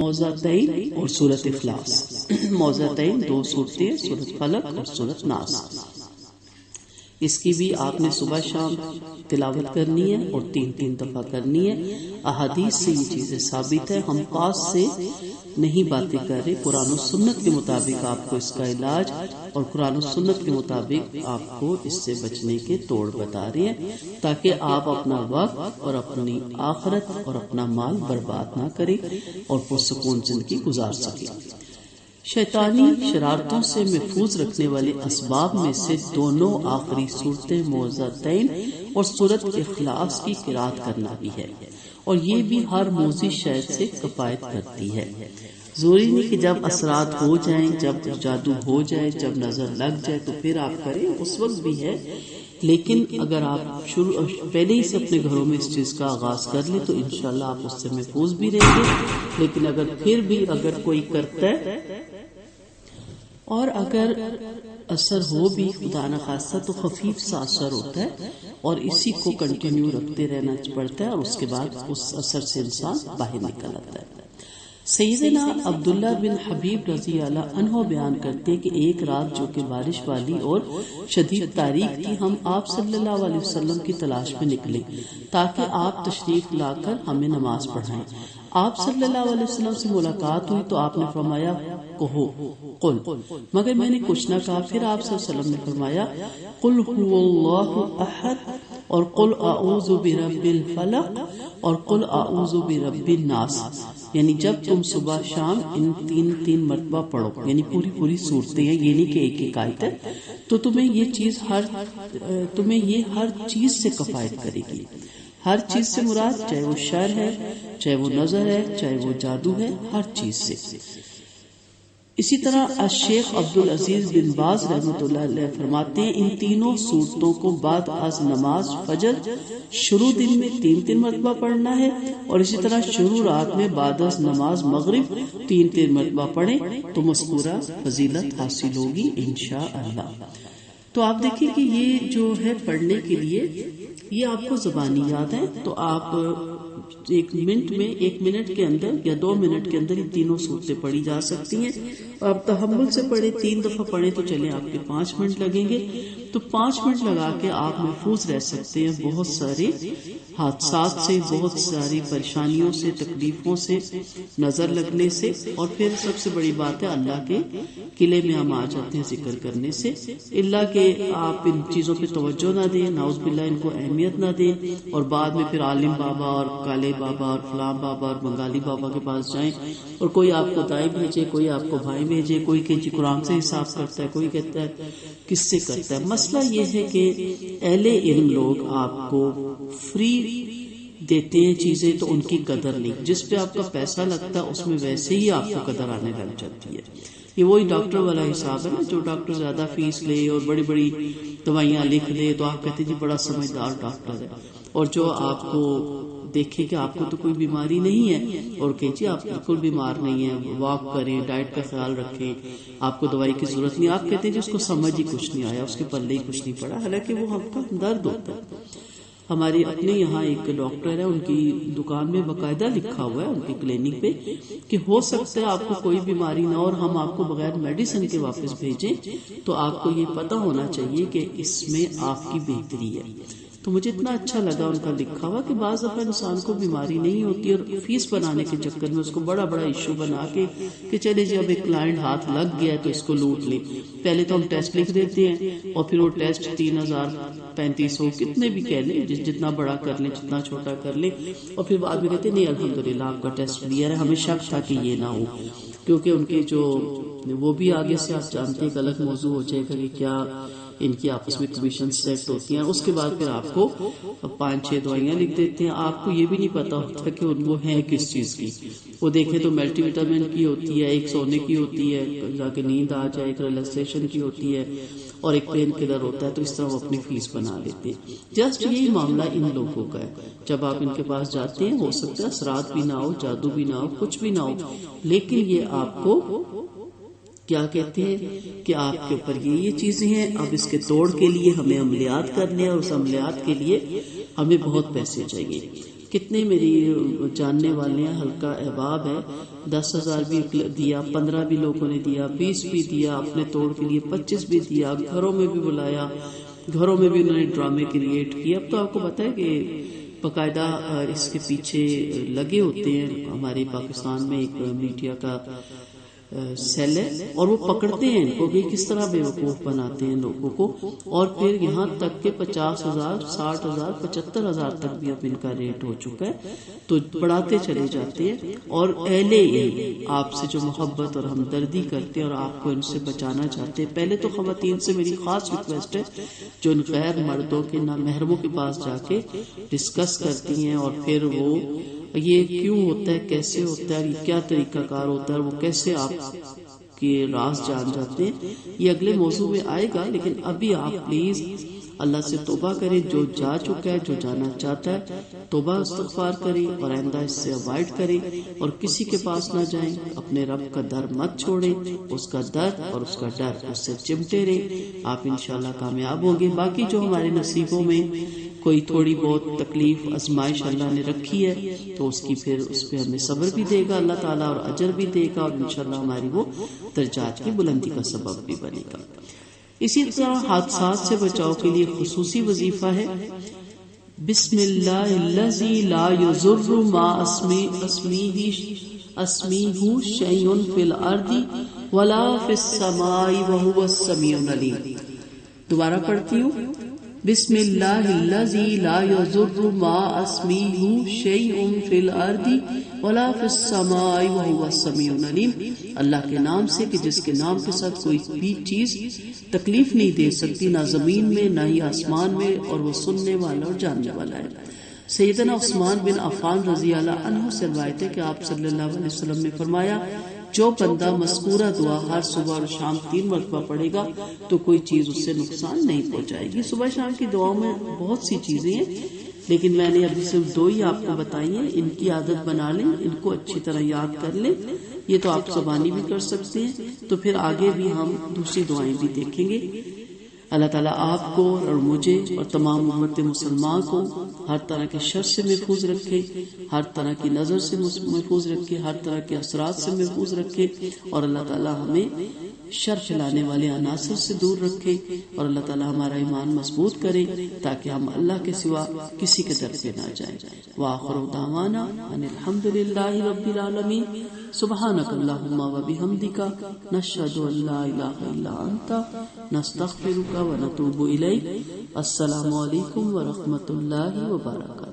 موضعتین اور سورۃ اخلاص۔ موضعتین 2 صورتیں، سورۃ فلق اور سورۃ ناس۔ اس کی بھی آپ نے صبح شام تلاوت کرنی ہے اور 3 دفعہ کرنی ہے۔ احادیث سے یہ چیزیں ثابت ہے، ہم خاص سے نہیں باتیں کر رہے، قرآن و سنت کے مطابق آپ کو اس کا علاج اور قرآن و سنت کے مطابق آپ کو اس سے بچنے کے توڑ بتا رہے ہیں، تاکہ آپ اپنا وقت اور اپنی آخرت اور اپنا مال برباد نہ کریں اور پرسکون زندگی گزار سکیں۔ شیطانی شرارتوں سے محفوظ رکھنے والے اسباب میں سے دونوں آخری صورتیں موضعتین اور سورۃ اخلاص کی قرأت کرنا بھی ہے، اور یہ بھی ہر موذی شے سے کفایت کرتی ہے۔ ضروری نہیں کہ جب اثرات ہو جائیں، جب جادو ہو جائے، جب نظر لگ جائے تو پھر آپ کریں، اس وقت بھی ہے، لیکن اگر آپ پہلے ہی سے اپنے گھروں میں اس چیز کا آغاز کر لیں تو انشاءاللہ آپ اس سے محفوظ بھی رہیں گے۔ لیکن اگر کوئی کرتا ہے اور اگر اثر ہو بھی خدا نخواستہ تو خفیف سا اثر ہوتا ہے، اور اسی کو کنٹینیو رکھتے رہنا پڑتا ہے، اور اس کے بعد اس اثر سے انسان باہر نکل آتا ہے۔ سیدنا عبداللہ بن حبیب رضی اللہ عنہ بیان کرتے کہ ایک رات جو کہ بارش والی اور شدید تاریک تھی، ہم آپ صلی اللہ علیہ وسلم کی تلاش میں نکلے تاکہ آپ تشریف لا کر ہمیں نماز پڑھائیں۔ آپ صلی اللہ علیہ وسلم سے ملاقات ہوئی تو آپ نے فرمایا کہو قل، مگر میں نے کچھ نہ کہا۔ پھر آپ صلی اللہ علیہ وسلم نے فرمایا قل هو اللہ احد اور قل اعوذ برب الفلق اور قل اعوذ برب الناس، یعنی جب تم صبح شام ان 3 مرتبہ پڑھو، یعنی پوری صورتیں ہیں، یہ نہیں کہ ایک آیت ہے، تو تمہیں یہ ہر چیز سے کفایت کرے گی۔ ہر چیز سے مراد چاہے وہ شر ہے، چاہے وہ نظر ہے، چاہے وہ جادو ہے، ہر چیز سے۔ اسی طرح الشیخ عبدالعزیز بن باز رحمۃ اللہ علیہ فرماتے ہیں ان تینوں صورتوں کو بعد از نماز فجر شروع دن میں 3 مرتبہ پڑھنا ہے، اور اسی طرح شروع رات میں بعد از نماز مغرب 3 مرتبہ پڑھیں تو مذکورہ فضیلت حاصل ہوگی انشاءاللہ۔ تو آپ دیکھیں کہ یہ جو ہے پڑھنے کے لیے یہ آپ کو زبانی یاد ہے، تو آپ 1 منٹ کے اندر یا 2 منٹ کے اندر یہ تینوں صورتیں پڑھی جا سکتی ہیں۔ آپ تحمل سے پڑھیں، 3 دفعہ پڑھیں تو چلیں آپ کے 5 منٹ لگیں گے، تو 5 منٹ لگا کے آپ محفوظ رہ سکتے ہیں بہت سارے حادثات سے، بہت ساری پریشانیوں سے، تکلیفوں سے، نظر لگنے سے، اور پھر سب سے بڑی بات ہے اللہ کے قلعے میں ہم آ جاتے ہیں ذکر کرنے سے۔ اللہ کہ آپ ان چیزوں پہ توجہ نہ دیں، نعوذ باللہ ان کو اہمیت نہ دیں، اور بعد میں پھر عالم بابا اور کالے بابا اور فلاں بابا اور بنگالی بابا کے پاس جائیں، اور کوئی آپ کو دائی بھیجے، کوئی آپ کو بھائی بھیجے، کوئی کہ جی قرآن سے حساب کرتا ہے، کوئی کہتا ہے کس سے کرتا ہے۔ مسئلہ یہ ہے کہ اہل علم لوگ آپ کو فری دیتے ہیں چیزیں تو ان کی قدر نہیں، جس پہ آپ کا پیسہ لگتا ہے اس میں ویسے ہی آپ کو قدر آنے لگ جاتی ہے۔ یہ وہی ڈاکٹر والا حساب ہے نا، جو ڈاکٹر زیادہ فیس لے اور بڑی دوائیاں لکھ دے تو آپ کہتے جی بڑا سمجھدار ڈاکٹر ہے، اور جو آپ کو دیکھیں کہ آپ کو تو کوئی بیماری نہیں ہے اور کہ جی آپ بالکل بیمار نہیں ہیں، واک کریں، ڈائٹ کا خیال رکھیں، آپ کو دوائی کی ضرورت نہیں، آپ کہتے ہیں جی اس کو سمجھ ہی کچھ نہیں آیا، اس کے پلے ہی کچھ نہیں پڑا، حالانکہ وہ آپ کا درد ہوتا ہے۔ ہمارے اپنے یہاں ایک ڈاکٹر ہے، ان کی دکان میں باقاعدہ لکھا ہوا ہے ان کی کلینک پہ کہ ہو سکتا ہے آپ کو کوئی بیماری نہ اور ہم آپ کو بغیر میڈیسن کے واپس بھیجیں، تو آپ کو یہ پتہ ہونا چاہیے کہ اس میں آپ کی بہتری ہے۔ تو مجھے اتنا اچھا لگا ان کا لکھا ہوا کہ بعض دفعہ انسان کو بیماری نہیں ہوتی اور فیس بنانے کے چکر میں اس کو بڑا ایشو بنا کے کہ چلے جی اب ایک کلائنٹ ہاتھ لگ گیا ہے تو اس کو لوٹ لیں۔ پہلے تو ہم ٹیسٹ لکھ دیتے ہیں اور پھر وہ ٹیسٹ 3000-3500 کتنے بھی کہہ لیں، جتنا بڑا کر لیں جتنا چھوٹا کر لیں، اور پھر بعد میں کہتے ہیں نہیں الحمدللہ آپ کا ٹیسٹ کلیئر ہے، ہمیں شک تھا کہ یہ نہ ہو، کیونکہ ان کے جو وہ بھی آگے سے آپ جانتے ہیں غلط موضوع ہو جائے گا کہ کیا ان کی آپس میں کمیشن سیٹ ہوتی ہیں۔ اس کے بعد پھر آپ کو 5-6 دوائیاں لکھ دیتے ہیں، آپ کو یہ بھی نہیں پتا ہوتا کہ وہ ہیں کس چیز کی۔ وہ دیکھیں تو ملٹی وٹامن کی ہوتی ہے، ایک سونے کی ہوتی ہے تاکہ نیند آ جائے، ایک ریلیکسیشن کی ہوتی ہے، اور ایک پین کلر ہوتا ہے، تو اس طرح وہ اپنی فیس بنا لیتے ہیں۔ جسٹ یہی معاملہ ان لوگوں کا ہے، جب آپ ان کے پاس جاتے ہیں ہو سکتا ہے اثرات بھی نہ ہو، جادو بھی نہ ہو، کچھ بھی نہ ہو، لیکن یہ آپ کو کیا کہتے ہیں کہ آپ کے اوپر یہ چیزیں ہیں، اب اس کے توڑ کے لیے ہمیں عملیات کرنے ہیں، اور اس عملیات کے لیے ہمیں بہت پیسے چاہیے۔ کتنے میری جاننے والے ہیں، حلقہ احباب ہے، 10,000 بھی دیا، 15 بھی لوگوں نے دیا، 20 بھی دیا، اپنے توڑ کے لیے 25 بھی دیا، گھروں میں بھی بلایا، گھروں میں بھی انہوں نے ڈرامے کریٹ کیے. اب تو آپ کو پتا ہے کہ باقاعدہ اس کے پیچھے لگے ہوتے ہیں. ہمارے پاکستان میں ایک میڈیا کا سیل ہے اور وہ پکڑتے ہیں ان کو کہ کس طرح بیوقوف بناتے ہیں لوگوں کو، اور پھر یہاں تک کہ 50,000 60,000 75,000 تک بھی اب ان کا ریٹ ہو چکا ہے. تو بڑھاتے چلے جاتے ہیں. اور اہل علم آپ سے جو محبت اور ہمدردی کرتے ہیں اور آپ کو ان سے بچانا چاہتے ہیں، پہلے تو خواتین سے میری خاص ریکویسٹ ہے جو ان غیر مردوں کے نامحرموں کے پاس جا کے ڈسکس کرتی ہیں اور پھر وہ یہ کیوں ہوتا ہے، کیسے ہوتا ہے، یہ کیا طریقہ کار ہوتا ہے، وہ کیسے آپ کے راز جان جاتے ہیں، یہ اگلے موضوع میں آئے گا. لیکن ابھی آپ پلیز اللہ سے توبہ کریں. جو جا چکا ہے، جو جانا چاہتا ہے، توبہ استغفار کریں اور آئندہ اس سے اوائڈ کریں اور کسی کے پاس نہ جائیں. اپنے رب کا در مت چھوڑیں، اس کا در اور اس کا ڈر اس سے چمٹے رہیں. آپ انشاءاللہ کامیاب ہوں گے. باقی جو ہمارے نصیبوں میں کوئی تھوڑی بہت تکلیف آزمائش اللہ نے رکھی ہے تو اس کی پھر اس پہ ہمیں صبر بھی دے گا اللہ تعالیٰ اور اجر بھی دے گا، اور انشاءاللہ ہماری وہ درجات کی بلندی کا سبب بھی بنے گا. اسی طرح حادثات سے بچاؤ کے لیے خصوصی وظیفہ ہے بسم اللہ الذی لا یضر مع اسمہ شیء فی الارض ولا فی السماء وہو السمیع العلیم. دوبارہ پڑھتی ہوں، بسم اللہ الذی لا یضر مع اسمہ شیء فی الارض ولا فی السماء وہو السمیع العلیم. اللہ کے نام سے کہ جس کے نام کے ساتھ کوئی بھی چیز تکلیف نہیں دے سکتی، نہ زمین میں نہ ہی آسمان میں، اور وہ سننے والا اور جاننے والا ہے. سیدنا عثمان بن عفان رضی اللہ عنہ سے روایت ہے کہ آپ صلی اللہ علیہ وسلم نے فرمایا، جو بندہ مذکورہ دعا ہر صبح اور شام 3 مرتبہ پڑھے گا تو کوئی چیز اس سے نقصان نہیں پہنچائے گی. صبح شام کی دعاؤں میں بہت سی چیزیں ہیں، لیکن میں نے ابھی صرف 2 ہی آپ کو بتائی ہیں. ان کی عادت بنا لیں، ان کو اچھی طرح یاد کر لیں. یہ تو آپ زبانی بھی کر سکتے ہیں. تو پھر آگے بھی ہم دوسری دعائیں بھی دیکھیں گے. اللہ تعالیٰ آپ کو اور مجھے اور تمام امت مسلمان کو ہر طرح کے شر سے محفوظ رکھے، ہر طرح کی نظر سے محفوظ رکھے، ہر طرح کے اثرات سے محفوظ رکھے، اور اللہ تعالیٰ ہمیں شر پھیلانے والے عناصر سے دور رکھے، اور اللہ تعالیٰ ہمارا ایمان مضبوط کرے تاکہ ہم اللہ کے سوا کسی کے در پہ نہ جائیں. وآخر دعوانا ان الحمد للہ رب العالمین. سبحانک اللہم و بحمدک، نشہد ان لا الہ الا انت، نستغفرک و نتوب الیک. السلام علیکم ورحمۃ اللہ وبرکاتہ.